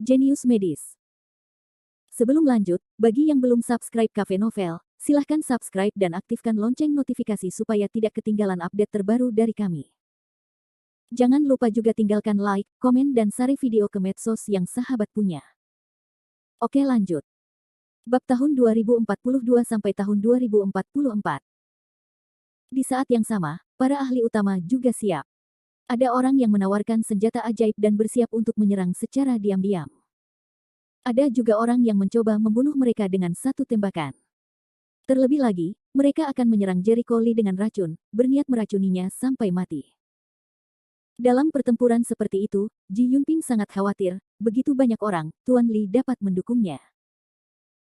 Jenius Medis. Sebelum lanjut, bagi yang belum subscribe Cafe Novel, silahkan subscribe dan aktifkan lonceng notifikasi supaya tidak ketinggalan update terbaru dari kami. Jangan lupa juga tinggalkan like, komen dan share video ke medsos yang sahabat punya. Oke lanjut. Bab tahun 2042 sampai tahun 2044. Di saat yang sama, para ahli utama juga siap. Ada orang yang menawarkan senjata ajaib dan bersiap untuk menyerang secara diam-diam. Ada juga orang yang mencoba membunuh mereka dengan satu tembakan. Terlebih lagi, mereka akan menyerang Jericho Lee dengan racun, berniat meracuninya sampai mati. Dalam pertempuran seperti itu, Ji Yunping sangat khawatir, begitu banyak orang, Tuan Li dapat mendukungnya.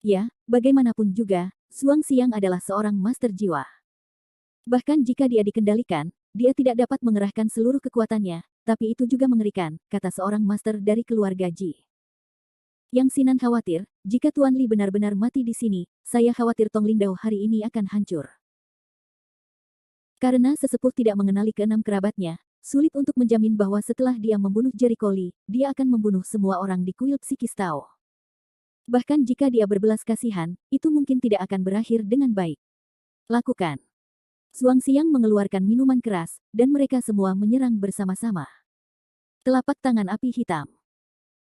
Ya, bagaimanapun juga, Zhuang Xiang adalah seorang master jiwa. Bahkan jika dia dikendalikan, dia tidak dapat mengerahkan seluruh kekuatannya, tapi itu juga mengerikan, kata seorang master dari keluarga Ji. Yang Sinan khawatir, jika Tuan Li benar-benar mati di sini, saya khawatir Tong Lingdao hari ini akan hancur. Karena sesepuh tidak mengenali keenam kerabatnya, sulit untuk menjamin bahwa setelah dia membunuh Jericho Lee, dia akan membunuh semua orang di kuil psikis Tao. Bahkan jika dia berbelas kasihan, itu mungkin tidak akan berakhir dengan baik. Lakukan. Zhuang Xiang mengeluarkan minuman keras, dan mereka semua menyerang bersama-sama. Telapak tangan api hitam.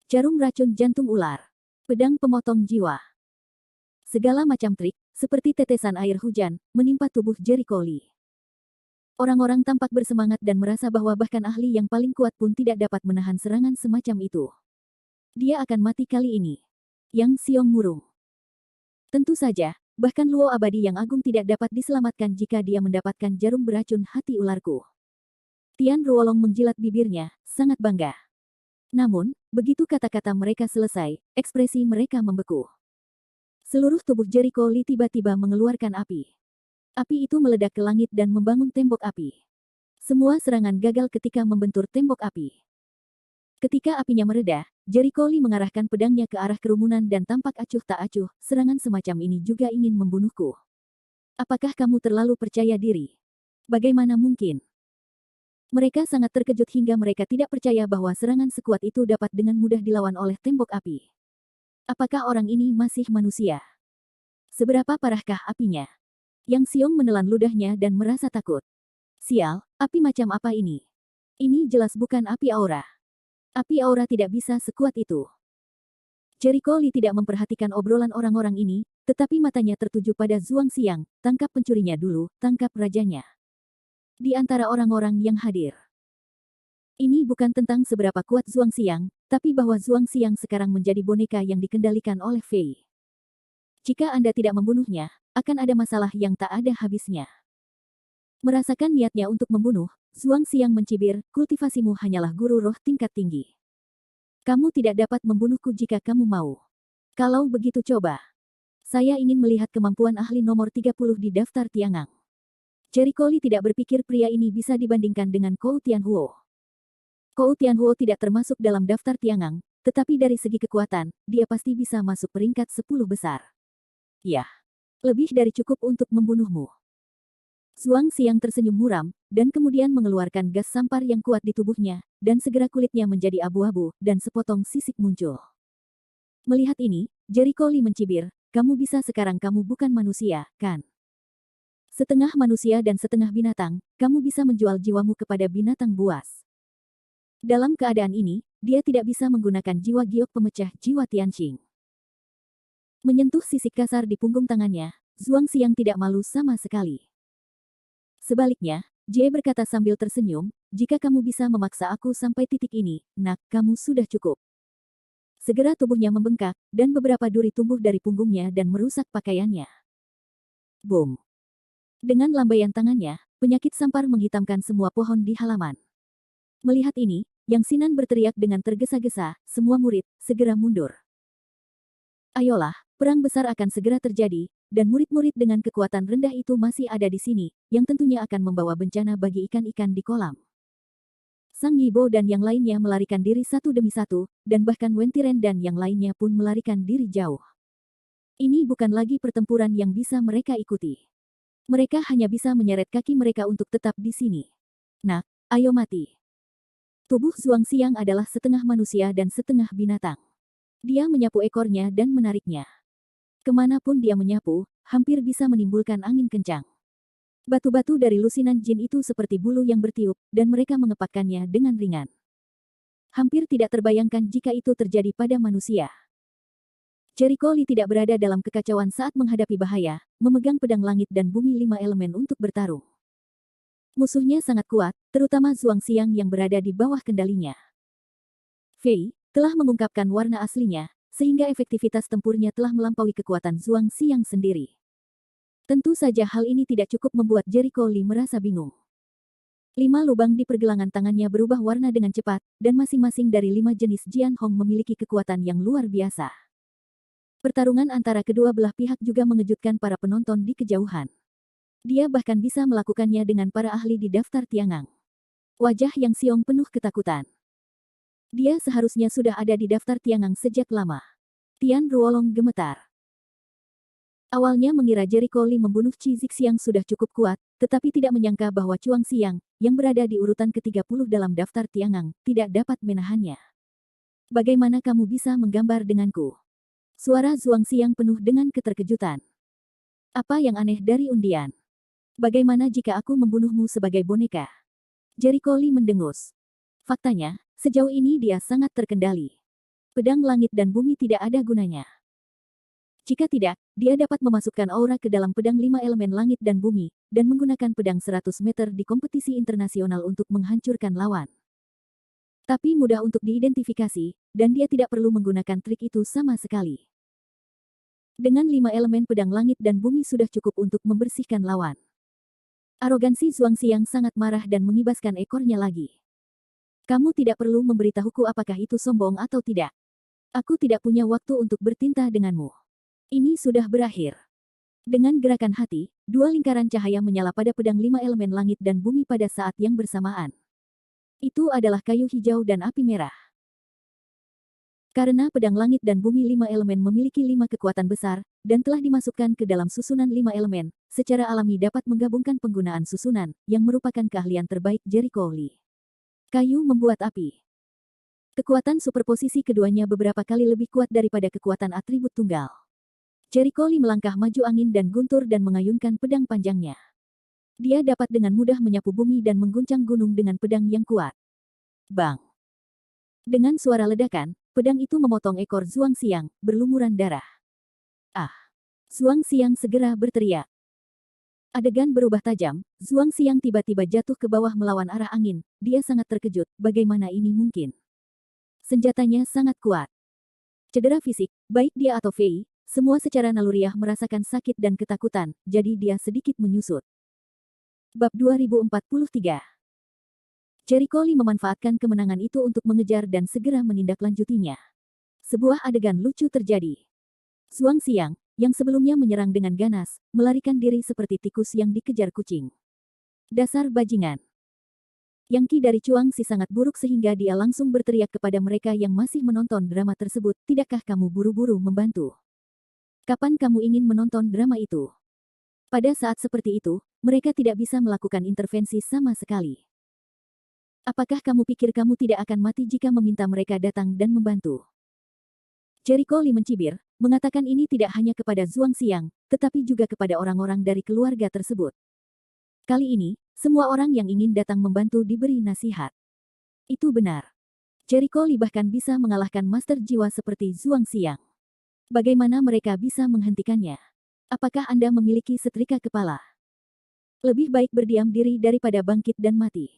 Jarum racun jantung ular. Pedang pemotong jiwa. Segala macam trik, seperti tetesan air hujan, menimpa tubuh Jericho Lee. Orang-orang tampak bersemangat dan merasa bahwa bahkan ahli yang paling kuat pun tidak dapat menahan serangan semacam itu. Dia akan mati kali ini. Yang Xiong murung. Tentu saja, bahkan Luo abadi yang agung tidak dapat diselamatkan jika dia mendapatkan jarum beracun hati ularku. Tian Ruolong menjilat bibirnya, sangat bangga. Namun, begitu kata-kata mereka selesai, ekspresi mereka membeku. Seluruh tubuh Jericho Lee tiba-tiba mengeluarkan api. Api itu meledak ke langit dan membangun tembok api. Semua serangan gagal ketika membentur tembok api. Ketika apinya mereda, Jericho Lee mengarahkan pedangnya ke arah kerumunan dan tampak acuh tak acuh, serangan semacam ini juga ingin membunuhku. Apakah kamu terlalu percaya diri? Bagaimana mungkin? Mereka sangat terkejut hingga mereka tidak percaya bahwa serangan sekuat itu dapat dengan mudah dilawan oleh tembok api. Apakah orang ini masih manusia? Seberapa parahkah apinya? Yang Xiong menelan ludahnya dan merasa takut. Sial, api macam apa ini? Ini jelas bukan api aura. Api aura tidak bisa sekuat itu. Jericho Lee tidak memperhatikan obrolan orang-orang ini, tetapi matanya tertuju pada Zhuang Xiang, tangkap pencurinya dulu, tangkap rajanya. Di antara orang-orang yang hadir. Ini bukan tentang seberapa kuat Zhuang Xiang, tapi bahwa Zhuang Xiang sekarang menjadi boneka yang dikendalikan oleh Fei. Jika Anda tidak membunuhnya, akan ada masalah yang tak ada habisnya. Merasakan niatnya untuk membunuh, Zhuang Xiang mencibir, kultivasimu hanyalah guru roh tingkat tinggi. Kamu tidak dapat membunuhku jika kamu mau. Kalau begitu coba. Saya ingin melihat kemampuan ahli nomor 30 di daftar Tiangang. Jericho Lee tidak berpikir pria ini bisa dibandingkan dengan Kou Tianhuo. Kou Tianhuo tidak termasuk dalam daftar Tiangang, tetapi dari segi kekuatan, dia pasti bisa masuk peringkat 10 besar. Ya, lebih dari cukup untuk membunuhmu. Zhuang Xiang tersenyum muram, dan kemudian mengeluarkan gas sampar yang kuat di tubuhnya, dan segera kulitnya menjadi abu-abu, dan sepotong sisik muncul. Melihat ini, Jericho Lee mencibir, kamu bisa sekarang kamu bukan manusia, kan? Setengah manusia dan setengah binatang, kamu bisa menjual jiwamu kepada binatang buas. Dalam keadaan ini, dia tidak bisa menggunakan jiwa giok pemecah jiwa Tianqing. Menyentuh sisik kasar di punggung tangannya, Zhuang Xiang tidak malu sama sekali. Sebaliknya, Jie berkata sambil tersenyum, jika kamu bisa memaksa aku sampai titik ini, nak, kamu sudah cukup. Segera tubuhnya membengkak, dan beberapa duri tumbuh dari punggungnya dan merusak pakaiannya. Boom! Dengan lambaian tangannya, penyakit sampar menghitamkan semua pohon di halaman. Melihat ini, Yang Sinan berteriak dengan tergesa-gesa, semua murid, segera mundur. Ayolah, perang besar akan segera terjadi, dan murid-murid dengan kekuatan rendah itu masih ada di sini, yang tentunya akan membawa bencana bagi ikan-ikan di kolam. Sang Yibo dan yang lainnya melarikan diri satu demi satu, dan bahkan Wen Tiren dan yang lainnya pun melarikan diri jauh. Ini bukan lagi pertempuran yang bisa mereka ikuti. Mereka hanya bisa menyeret kaki mereka untuk tetap di sini. Nak, ayo mati. Tubuh Zhuang Xiang adalah setengah manusia dan setengah binatang. Dia menyapu ekornya dan menariknya. Kemanapun dia menyapu, hampir bisa menimbulkan angin kencang. Batu-batu dari lusinan jin itu seperti bulu yang bertiup, dan mereka mengepakkannya dengan ringan. Hampir tidak terbayangkan jika itu terjadi pada manusia. Jericho Lee tidak berada dalam kekacauan saat menghadapi bahaya, memegang pedang langit dan bumi 5 elemen untuk bertarung. Musuhnya sangat kuat, terutama Zhuang Xiang yang berada di bawah kendalinya. Fei telah mengungkapkan warna aslinya, sehingga efektivitas tempurnya telah melampaui kekuatan Zhuang Xiang sendiri. Tentu saja hal ini tidak cukup membuat Jericho Lee merasa bingung. 5 lubang di pergelangan tangannya berubah warna dengan cepat, dan masing-masing dari 5 jenis Jian Hong memiliki kekuatan yang luar biasa. Pertarungan antara kedua belah pihak juga mengejutkan para penonton di kejauhan. Dia bahkan bisa melakukannya dengan para ahli di daftar Tiangang. Wajah Yang Xiong penuh ketakutan. Dia seharusnya sudah ada di daftar Tiangang sejak lama. Tian Ruolong gemetar. Awalnya mengira Jericho Lee membunuh Qi Zixiang sudah cukup kuat, tetapi tidak menyangka bahwa Chuang Xiang, yang berada di urutan ke-30 dalam daftar Tiangang, tidak dapat menahannya. Bagaimana kamu bisa menggambar denganku? Suara Zhuang Xiang penuh dengan keterkejutan. Apa yang aneh dari undian? Bagaimana jika aku membunuhmu sebagai boneka? Jericho Lee mendengus. Faktanya, sejauh ini dia sangat terkendali. Pedang langit dan bumi tidak ada gunanya. Jika tidak, dia dapat memasukkan aura ke dalam pedang 5 elemen langit dan bumi, dan menggunakan pedang 100 meter di kompetisi internasional untuk menghancurkan lawan. Tapi mudah untuk diidentifikasi, dan dia tidak perlu menggunakan trik itu sama sekali. Dengan 5 elemen pedang langit dan bumi sudah cukup untuk membersihkan lawan. Arogansi Zhuang Xiang sangat marah dan mengibaskan ekornya lagi. Kamu tidak perlu memberitahuku apakah itu sombong atau tidak. Aku tidak punya waktu untuk bertinta denganmu. Ini sudah berakhir. Dengan gerakan hati, 2 lingkaran cahaya menyala pada pedang 5 elemen langit dan bumi pada saat yang bersamaan. Itu adalah kayu hijau dan api merah. Karena pedang langit dan bumi 5 elemen memiliki 5 kekuatan besar, dan telah dimasukkan ke dalam susunan 5 elemen, secara alami dapat menggabungkan penggunaan susunan, yang merupakan keahlian terbaik Jericho Lee. Kayu membuat api. Kekuatan superposisi keduanya beberapa kali lebih kuat daripada kekuatan atribut tunggal. Jericho Lee melangkah maju angin dan guntur dan mengayunkan pedang panjangnya. Dia dapat dengan mudah menyapu bumi dan mengguncang gunung dengan pedang yang kuat. Bang! Dengan suara ledakan, pedang itu memotong ekor Zhuang Xiang, berlumuran darah. Ah! Zhuang Xiang segera berteriak. Adegan berubah tajam, Zhuang Xiang tiba-tiba jatuh ke bawah melawan arah angin. Dia sangat terkejut, bagaimana ini mungkin? Senjatanya sangat kuat. Cedera fisik, baik dia atau Fei, semua secara naluriah merasakan sakit dan ketakutan, jadi dia sedikit menyusut. Bab 2043. Jericho Lee memanfaatkan kemenangan itu untuk mengejar dan segera menindaklanjutinya. Sebuah adegan lucu terjadi. Zhuang Xiang, yang sebelumnya menyerang dengan ganas, melarikan diri seperti tikus yang dikejar kucing. Dasar bajingan. Yang Qi dari Chuang Xi sangat buruk sehingga dia langsung berteriak kepada mereka yang masih menonton drama tersebut, tidakkah kamu buru-buru membantu? Kapan kamu ingin menonton drama itu? Pada saat seperti itu, mereka tidak bisa melakukan intervensi sama sekali. Apakah kamu pikir kamu tidak akan mati jika meminta mereka datang dan membantu? Jericho Lee mencibir, mengatakan ini tidak hanya kepada Zhuang Xiang, tetapi juga kepada orang-orang dari keluarga tersebut. Kali ini, semua orang yang ingin datang membantu diberi nasihat. Itu benar. Jericho Lee bahkan bisa mengalahkan master jiwa seperti Zhuang Xiang. Bagaimana mereka bisa menghentikannya? Apakah Anda memiliki setrika kepala? Lebih baik berdiam diri daripada bangkit dan mati.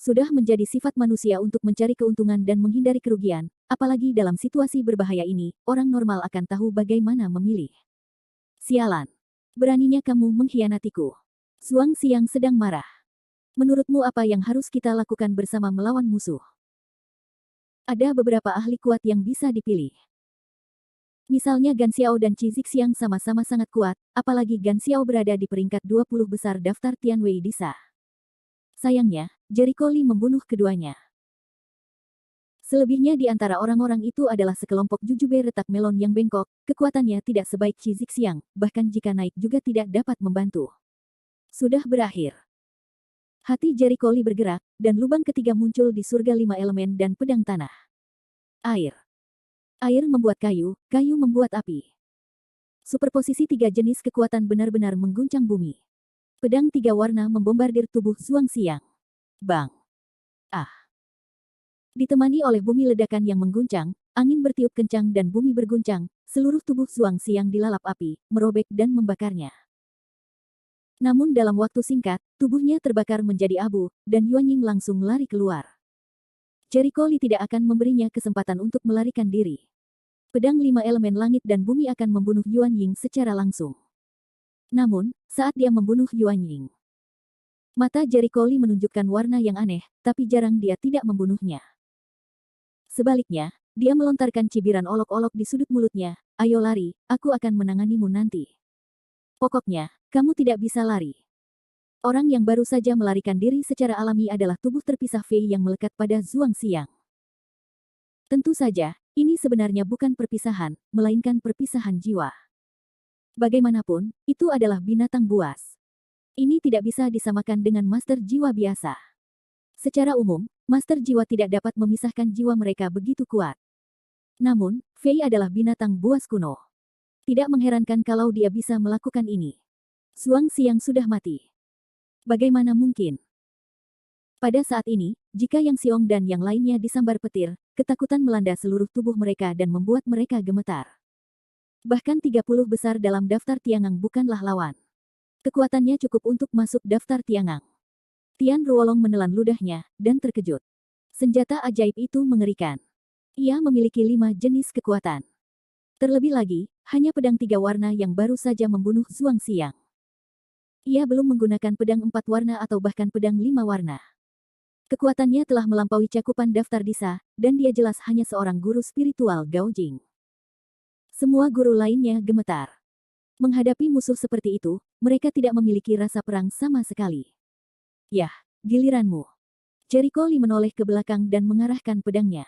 Sudah menjadi sifat manusia untuk mencari keuntungan dan menghindari kerugian, apalagi dalam situasi berbahaya ini, orang normal akan tahu bagaimana memilih. Sialan. Beraninya kamu mengkhianatiku. Zhuang Xiang sedang marah. Menurutmu apa yang harus kita lakukan bersama melawan musuh? Ada beberapa ahli kuat yang bisa dipilih. Misalnya Gan Xiao dan Qi Zixiang sama-sama sangat kuat, apalagi Gan Xiao berada di peringkat 20 besar daftar Tianwei Disa. Sayangnya, Jericho Lee membunuh keduanya. Selebihnya di antara orang-orang itu adalah sekelompok jujube retak melon yang bengkok, kekuatannya tidak sebaik Qi Zixiang, bahkan jika naik juga tidak dapat membantu. Sudah berakhir. Hati Jericho Lee bergerak, dan lubang ketiga muncul di surga 5 elemen dan pedang tanah. Air. Air membuat kayu, kayu membuat api. Superposisi tiga jenis kekuatan benar-benar mengguncang bumi. Pedang tiga warna membombardir tubuh Zhuang Xiang. Bang! Ah! Ditemani oleh bumi ledakan yang mengguncang, angin bertiup kencang dan bumi berguncang, seluruh tubuh Zhuang Xiang dilalap api, merobek dan membakarnya. Namun dalam waktu singkat, tubuhnya terbakar menjadi abu, dan Yuan Ying langsung lari keluar. Jericho Li tidak akan memberinya kesempatan untuk melarikan diri. Pedang lima elemen langit dan bumi akan membunuh Yuan Ying secara langsung. Namun, saat dia membunuh Yuan Ying, mata Jericho Li menunjukkan warna yang aneh, tapi jarang dia tidak membunuhnya. Sebaliknya, dia melontarkan cibiran olok-olok di sudut mulutnya. Ayo lari, aku akan menanganimu nanti. Pokoknya, kamu tidak bisa lari. Orang yang baru saja melarikan diri secara alami adalah tubuh terpisah Fei yang melekat pada Zhuang Xiang. Tentu saja, ini sebenarnya bukan perpisahan, melainkan perpisahan jiwa. Bagaimanapun, itu adalah binatang buas. Ini tidak bisa disamakan dengan master jiwa biasa. Secara umum, master jiwa tidak dapat memisahkan jiwa mereka begitu kuat. Namun, Fei adalah binatang buas kuno. Tidak mengherankan kalau dia bisa melakukan ini. Zhuang Xiang sudah mati. Bagaimana mungkin? Pada saat ini, jika Yang Xiong dan yang lainnya disambar petir, ketakutan melanda seluruh tubuh mereka dan membuat mereka gemetar. Bahkan 30 besar dalam daftar Tiangang bukanlah lawan. Kekuatannya cukup untuk masuk daftar Tiangang. Tian Ruolong menelan ludahnya, dan terkejut. Senjata ajaib itu mengerikan. Ia memiliki 5 jenis kekuatan. Terlebih lagi, hanya pedang 3 warna yang baru saja membunuh Zhuang Xiang. Ia belum menggunakan pedang 4 warna atau bahkan pedang 5 warna. Kekuatannya telah melampaui cakupan daftar Disa, dan dia jelas hanya seorang guru spiritual Gaojing. Semua guru lainnya gemetar. Menghadapi musuh seperti itu, mereka tidak memiliki rasa perang sama sekali. Yah, giliranmu. Jericho Li menoleh ke belakang dan mengarahkan pedangnya.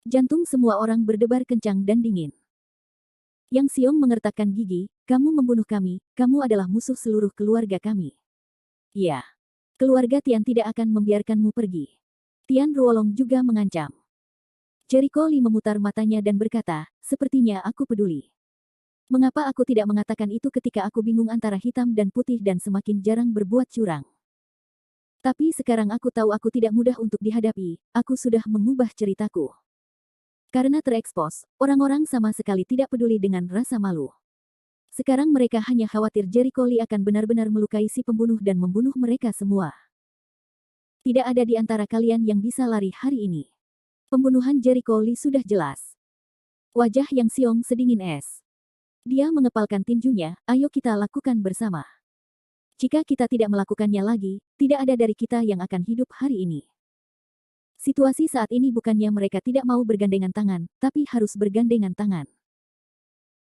Jantung semua orang berdebar kencang dan dingin. Yang Xiong mengertakkan gigi, kamu membunuh kami, kamu adalah musuh seluruh keluarga kami. Ya, keluarga Tian tidak akan membiarkanmu pergi. Tian Ruolong juga mengancam. Jericho Li memutar matanya dan berkata, sepertinya aku peduli. Mengapa aku tidak mengatakan itu ketika aku bingung antara hitam dan putih dan semakin jarang berbuat curang? Tapi sekarang aku tahu aku tidak mudah untuk dihadapi, aku sudah mengubah ceritaku. Karena terekspos, orang-orang sama sekali tidak peduli dengan rasa malu. Sekarang mereka hanya khawatir Jericho Li akan benar-benar melukai si pembunuh dan membunuh mereka semua. Tidak ada di antara kalian yang bisa lari hari ini. Pembunuhan Jericho Li sudah jelas. Wajah Yang Xiong sedingin es. Dia mengepalkan tinjunya, ayo kita lakukan bersama. Jika kita tidak melakukannya lagi, tidak ada dari kita yang akan hidup hari ini. Situasi saat ini bukannya mereka tidak mau bergandengan tangan, tapi harus bergandengan tangan.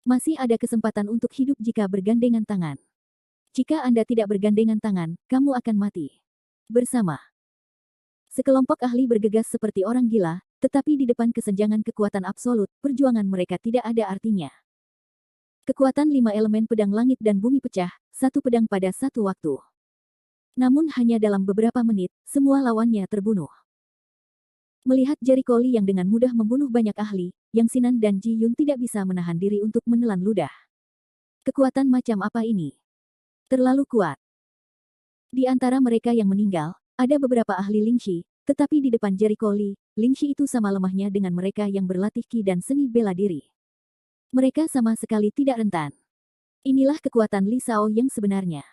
Masih ada kesempatan untuk hidup jika bergandengan tangan. Jika Anda tidak bergandengan tangan, kamu akan mati. Bersama. Sekelompok ahli bergegas seperti orang gila, tetapi di depan kesenjangan kekuatan absolut, perjuangan mereka tidak ada artinya. Kekuatan 5 elemen pedang langit dan bumi pecah, satu pedang pada satu waktu. Namun hanya dalam beberapa menit, semua lawannya terbunuh. Melihat Jericho Li yang dengan mudah membunuh banyak ahli, Yang Sinan dan Ji Yun tidak bisa menahan diri untuk menelan ludah. Kekuatan macam apa ini? Terlalu kuat. Di antara mereka yang meninggal, ada beberapa ahli Lingxi, tetapi di depan Jericho Li, Lingxi itu sama lemahnya dengan mereka yang berlatih Qi dan seni bela diri. Mereka sama sekali tidak rentan. Inilah kekuatan Li Sao yang sebenarnya.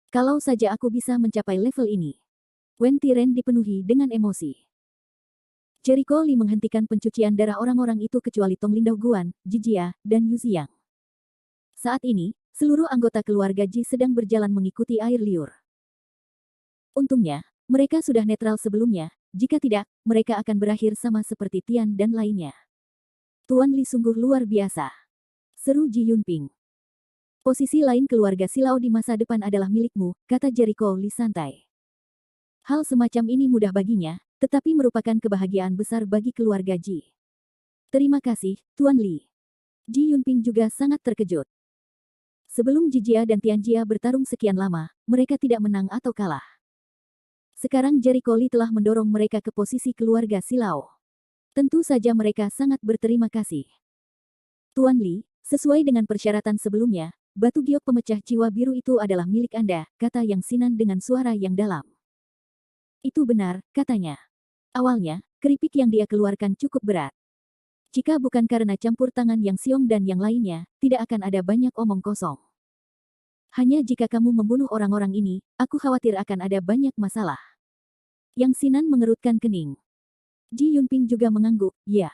Kalau saja aku bisa mencapai level ini. Wen Tiren dipenuhi dengan emosi. Jericho Li menghentikan pencucian darah orang-orang itu kecuali Tong Lindau Guan, Jijia, dan Yu Ziyang. Saat ini, seluruh anggota keluarga Ji sedang berjalan mengikuti air liur. Untungnya, mereka sudah netral sebelumnya, jika tidak, mereka akan berakhir sama seperti Tian dan lainnya. Tuan Li sungguh luar biasa. Seru Ji Yunping. Posisi lain keluarga Silao di masa depan adalah milikmu, kata Jericho Li santai. Hal semacam ini mudah baginya, tetapi merupakan kebahagiaan besar bagi keluarga Ji. Terima kasih, Tuan Li. Ji Yunping juga sangat terkejut. Sebelum Jijia dan Tianjia bertarung sekian lama, mereka tidak menang atau kalah. Sekarang Jericho Li telah mendorong mereka ke posisi keluarga Silao. Tentu saja mereka sangat berterima kasih. Tuan Li, sesuai dengan persyaratan sebelumnya, batu giok pemecah jiwa biru itu adalah milik Anda, kata Yang Sinan dengan suara yang dalam. Itu benar, katanya. Awalnya, keripik yang dia keluarkan cukup berat. Jika bukan karena campur tangan Yang Xiong dan yang lainnya, tidak akan ada banyak omong kosong. Hanya jika kamu membunuh orang-orang ini, aku khawatir akan ada banyak masalah. Yang Sinan mengerutkan kening. Ji Yunping juga mengangguk, ya.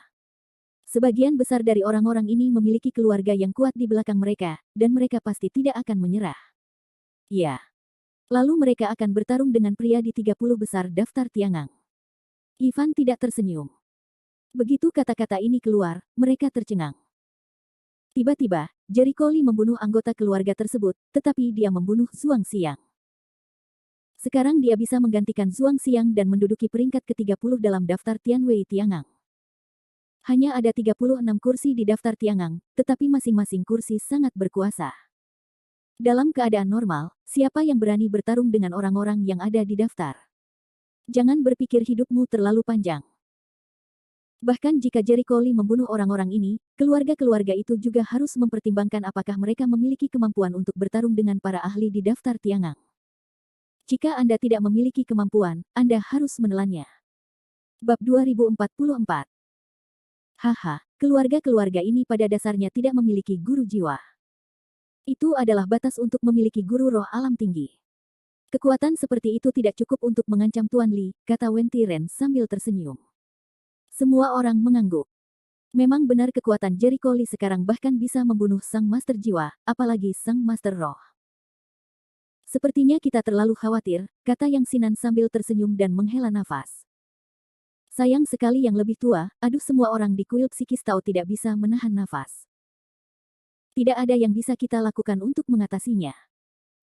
Sebagian besar dari orang-orang ini memiliki keluarga yang kuat di belakang mereka, dan mereka pasti tidak akan menyerah. Ya. Lalu mereka akan bertarung dengan pria di 30 besar daftar Tiangang. Ivan tidak tersenyum. Begitu kata-kata ini keluar, mereka tercengang. Tiba-tiba, Jericho Lee membunuh anggota keluarga tersebut, tetapi dia membunuh Zhuang Xiang. Sekarang dia bisa menggantikan Zhuang Xiang dan menduduki peringkat ke-30 dalam daftar Tianwei Tiangang. Hanya ada 36 kursi di daftar Tiangang, tetapi masing-masing kursi sangat berkuasa. Dalam keadaan normal, siapa yang berani bertarung dengan orang-orang yang ada di daftar? Jangan berpikir hidupmu terlalu panjang. Bahkan jika Jericho Lee membunuh orang-orang ini, keluarga-keluarga itu juga harus mempertimbangkan apakah mereka memiliki kemampuan untuk bertarung dengan para ahli di daftar Tiangang. Jika Anda tidak memiliki kemampuan, Anda harus menelannya. Bab 2044. Haha, keluarga-keluarga ini pada dasarnya tidak memiliki guru jiwa. Itu adalah batas untuk memiliki guru roh alam tinggi. Kekuatan seperti itu tidak cukup untuk mengancam Tuan Li, kata Wen Tiren sambil tersenyum. Semua orang mengangguk. Memang benar kekuatan Jericho Lee sekarang bahkan bisa membunuh sang master jiwa, apalagi sang master roh. Sepertinya kita terlalu khawatir, kata Yang Sinan sambil tersenyum dan menghela nafas. Sayang sekali yang lebih tua, aduh semua orang di kuil psikis Tao tidak bisa menahan nafas. Tidak ada yang bisa kita lakukan untuk mengatasinya.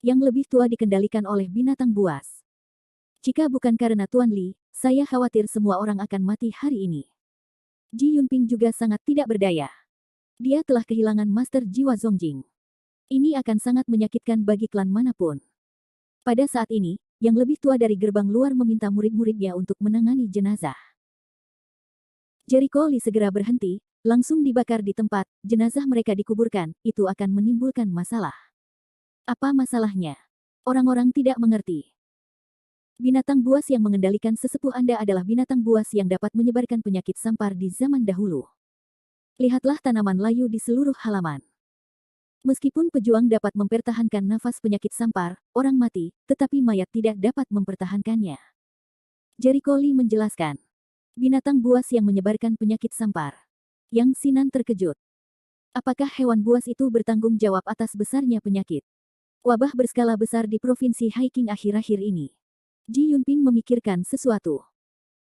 Yang lebih tua dikendalikan oleh binatang buas. Jika bukan karena Tuan Li, saya khawatir semua orang akan mati hari ini. Ji Yunping juga sangat tidak berdaya. Dia telah kehilangan master jiwa Zongjing. Ini akan sangat menyakitkan bagi klan manapun. Pada saat ini, yang lebih tua dari gerbang luar meminta murid-muridnya untuk menangani jenazah. Jericho Lee segera berhenti, langsung dibakar di tempat, jenazah mereka dikuburkan, itu akan menimbulkan masalah. Apa masalahnya? Orang-orang tidak mengerti. Binatang buas yang mengendalikan sesepuh Anda adalah binatang buas yang dapat menyebarkan penyakit sampar di zaman dahulu. Lihatlah tanaman layu di seluruh halaman. Meskipun pejuang dapat mempertahankan nafas penyakit sampar, orang mati, tetapi mayat tidak dapat mempertahankannya. Jericho Lee menjelaskan. Binatang buas yang menyebarkan penyakit sampar. Yang Sinan terkejut. Apakah hewan buas itu bertanggung jawab atas besarnya penyakit? Wabah berskala besar di Provinsi Haiking akhir-akhir ini. Ji Yunping memikirkan sesuatu.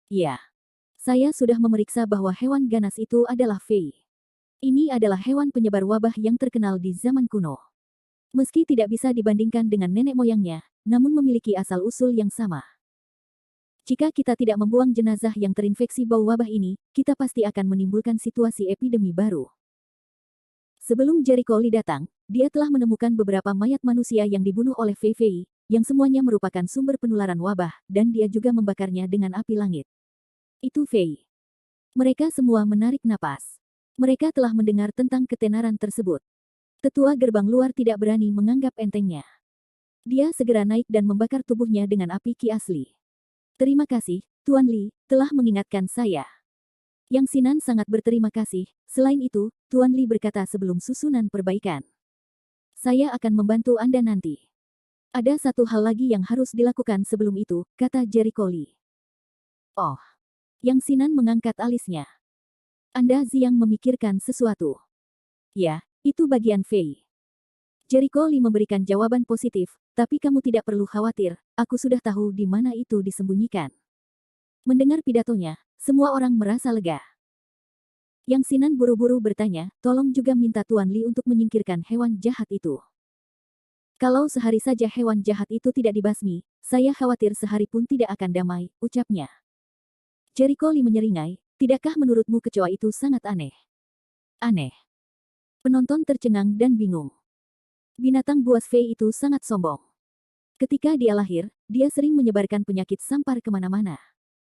Ya. Saya sudah memeriksa bahwa hewan ganas itu adalah Fei. Ini adalah hewan penyebar wabah yang terkenal di zaman kuno. Meski tidak bisa dibandingkan dengan nenek moyangnya, namun memiliki asal-usul yang sama. Jika kita tidak membuang jenazah yang terinfeksi bau wabah ini, kita pasti akan menimbulkan situasi epidemi baru. Sebelum Jericho Lee datang, dia telah menemukan beberapa mayat manusia yang dibunuh oleh Fei Fei, yang semuanya merupakan sumber penularan wabah, dan dia juga membakarnya dengan api langit. Itu Fei. Mereka semua menarik napas. Mereka telah mendengar tentang ketenaran tersebut. Tetua gerbang luar tidak berani menganggap entengnya. Dia segera naik dan membakar tubuhnya dengan api ki asli. Terima kasih, Tuan Li, telah mengingatkan saya. Yang Sinan sangat berterima kasih. Selain itu, Tuan Li berkata sebelum susunan perbaikan. Saya akan membantu Anda nanti. Ada satu hal lagi yang harus dilakukan sebelum itu, kata Jericho Lee. Oh. Yang Sinan mengangkat alisnya. Anda Ziang memikirkan sesuatu. Ya, itu bagian Fei. Jericho Lee memberikan jawaban positif, tapi kamu tidak perlu khawatir, aku sudah tahu di mana itu disembunyikan. Mendengar pidatonya, semua orang merasa lega. Yang Sinan buru-buru bertanya, tolong juga minta Tuan Li untuk menyingkirkan hewan jahat itu. Kalau sehari saja hewan jahat itu tidak dibasmi, saya khawatir sehari pun tidak akan damai, ucapnya. Jericho Lee menyeringai, tidakkah menurutmu kecoa itu sangat aneh? Aneh. Penonton tercengang dan bingung. Binatang buas Fei itu sangat sombong. Ketika dia lahir, dia sering menyebarkan penyakit sampar kemana-mana.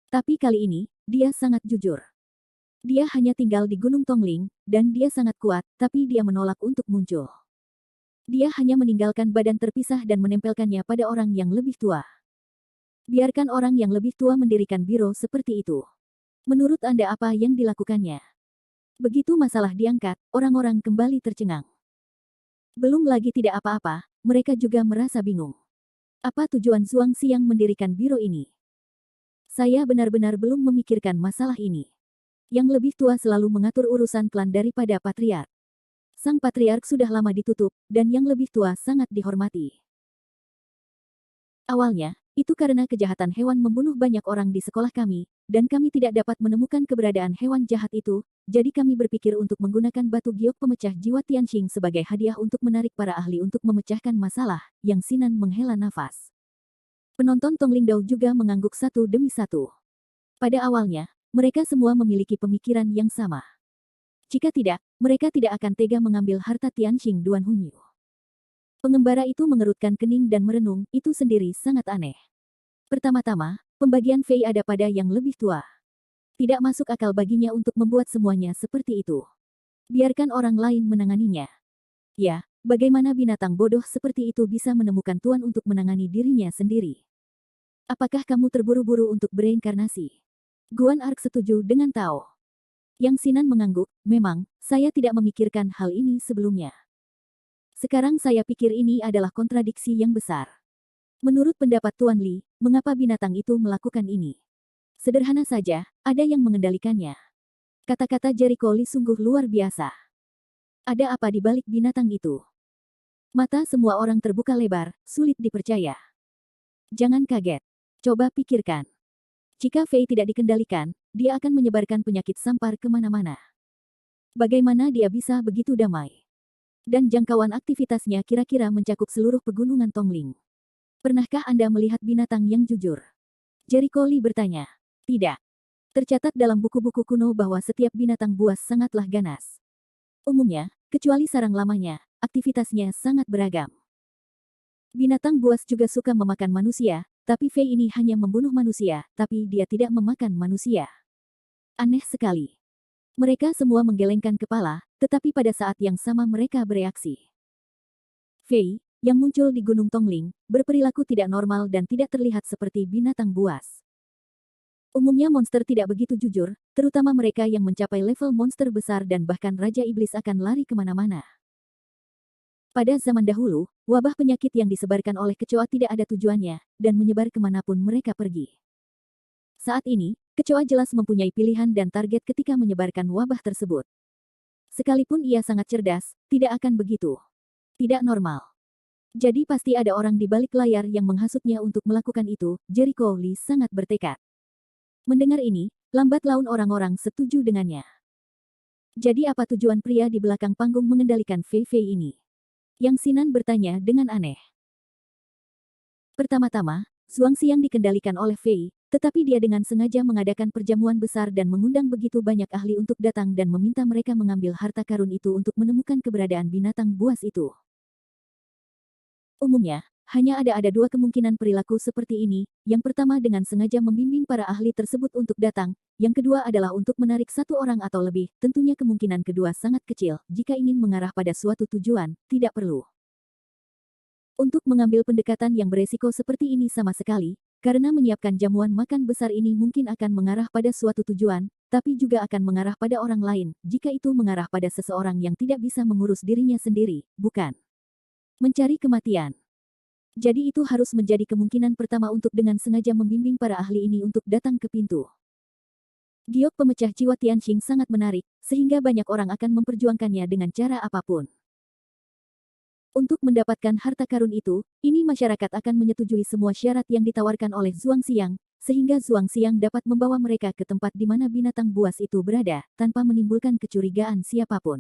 Tapi kali ini, dia sangat jujur. Dia hanya tinggal di Gunung Tongling, dan dia sangat kuat, tapi dia menolak untuk muncul. Dia hanya meninggalkan badan terpisah dan menempelkannya pada orang yang lebih tua. Biarkan orang yang lebih tua mendirikan biro seperti itu. Menurut Anda apa yang dilakukannya? Begitu masalah diangkat, orang-orang kembali tercengang. Belum lagi tidak apa-apa, mereka juga merasa bingung. Apa tujuan Zhuang Xiang mendirikan biro ini? Saya benar-benar belum memikirkan masalah ini. Yang lebih tua selalu mengatur urusan klan daripada patriark. Sang patriark sudah lama ditutup, dan yang lebih tua sangat dihormati. Awalnya, itu karena kejahatan hewan membunuh banyak orang di sekolah kami, dan kami tidak dapat menemukan keberadaan hewan jahat itu, jadi kami berpikir untuk menggunakan batu giok pemecah jiwa Tianxing sebagai hadiah untuk menarik para ahli untuk memecahkan masalah, yang Sinan menghela nafas. Penonton Tonglingdao juga mengangguk satu demi satu. Pada awalnya, mereka semua memiliki pemikiran yang sama. Jika tidak, mereka tidak akan tega mengambil harta Tianxing Duan Hunyu. Pengembara itu mengerutkan kening dan merenung, itu sendiri sangat aneh. Pertama-tama, pembagian Fei ada pada yang lebih tua. Tidak masuk akal baginya untuk membuat semuanya seperti itu. Biarkan orang lain menanganinya. Ya, bagaimana binatang bodoh seperti itu bisa menemukan tuan untuk menangani dirinya sendiri? Apakah kamu terburu-buru untuk bereinkarnasi? Guan Ark setuju dengan Tao. Yang Sinan mengangguk, memang, saya tidak memikirkan hal ini sebelumnya. Sekarang saya pikir ini adalah kontradiksi yang besar. Menurut pendapat Tuan Li, mengapa binatang itu melakukan ini? Sederhana saja, ada yang mengendalikannya. Kata-kata Jericho Li sungguh luar biasa. Ada apa di balik binatang itu? Mata semua orang terbuka lebar, sulit dipercaya. Jangan kaget. Coba pikirkan. Jika Fei tidak dikendalikan, dia akan menyebarkan penyakit sampar kemana-mana. Bagaimana dia bisa begitu damai? Dan jangkauan aktivitasnya kira-kira mencakup seluruh pegunungan Tongling. Pernahkah Anda melihat binatang yang jujur? Jericho Li bertanya. Tidak. Tercatat dalam buku-buku kuno bahwa setiap binatang buas sangatlah ganas. Umumnya, kecuali sarang lamanya, aktivitasnya sangat beragam. Binatang buas juga suka memakan manusia, tapi Fei ini hanya membunuh manusia, tapi dia tidak memakan manusia. Aneh sekali. Mereka semua menggelengkan kepala, tetapi pada saat yang sama mereka bereaksi. Fei, yang muncul di Gunung Tongling, berperilaku tidak normal dan tidak terlihat seperti binatang buas. Umumnya monster tidak begitu jujur, terutama mereka yang mencapai level monster besar dan bahkan Raja Iblis akan lari kemana-mana. Pada zaman dahulu, wabah penyakit yang disebarkan oleh kecoa tidak ada tujuannya, dan menyebar kemanapun mereka pergi. Saat ini, kecoa jelas mempunyai pilihan dan target ketika menyebarkan wabah tersebut. Sekalipun ia sangat cerdas, tidak akan begitu. Tidak normal. Jadi pasti ada orang di balik layar yang menghasutnya untuk melakukan itu, Jericho Li sangat bertekad. Mendengar ini, lambat laun orang-orang setuju dengannya. Jadi apa tujuan pria di belakang panggung mengendalikan Fei Fei ini? Yang Sinan bertanya dengan aneh. Pertama-tama, Zhuang Xiang dikendalikan oleh Fei, tetapi dia dengan sengaja mengadakan perjamuan besar dan mengundang begitu banyak ahli untuk datang dan meminta mereka mengambil harta karun itu untuk menemukan keberadaan binatang buas itu. Umumnya, hanya ada dua kemungkinan perilaku seperti ini, yang pertama dengan sengaja membimbing para ahli tersebut untuk datang, yang kedua adalah untuk menarik satu orang atau lebih, tentunya kemungkinan kedua sangat kecil, jika ingin mengarah pada suatu tujuan, tidak perlu. Untuk mengambil pendekatan yang beresiko seperti ini sama sekali, karena menyiapkan jamuan makan besar ini mungkin akan mengarah pada suatu tujuan, tapi juga akan mengarah pada orang lain, jika itu mengarah pada seseorang yang tidak bisa mengurus dirinya sendiri, bukan mencari kematian. Jadi itu harus menjadi kemungkinan pertama untuk dengan sengaja membimbing para ahli ini untuk datang ke pintu. Giok pemecah jiwa Tianxing sangat menarik, sehingga banyak orang akan memperjuangkannya dengan cara apapun. Untuk mendapatkan harta karun itu, ini masyarakat akan menyetujui semua syarat yang ditawarkan oleh Zhuang Xiang, sehingga Zhuang Xiang dapat membawa mereka ke tempat di mana binatang buas itu berada, tanpa menimbulkan kecurigaan siapapun.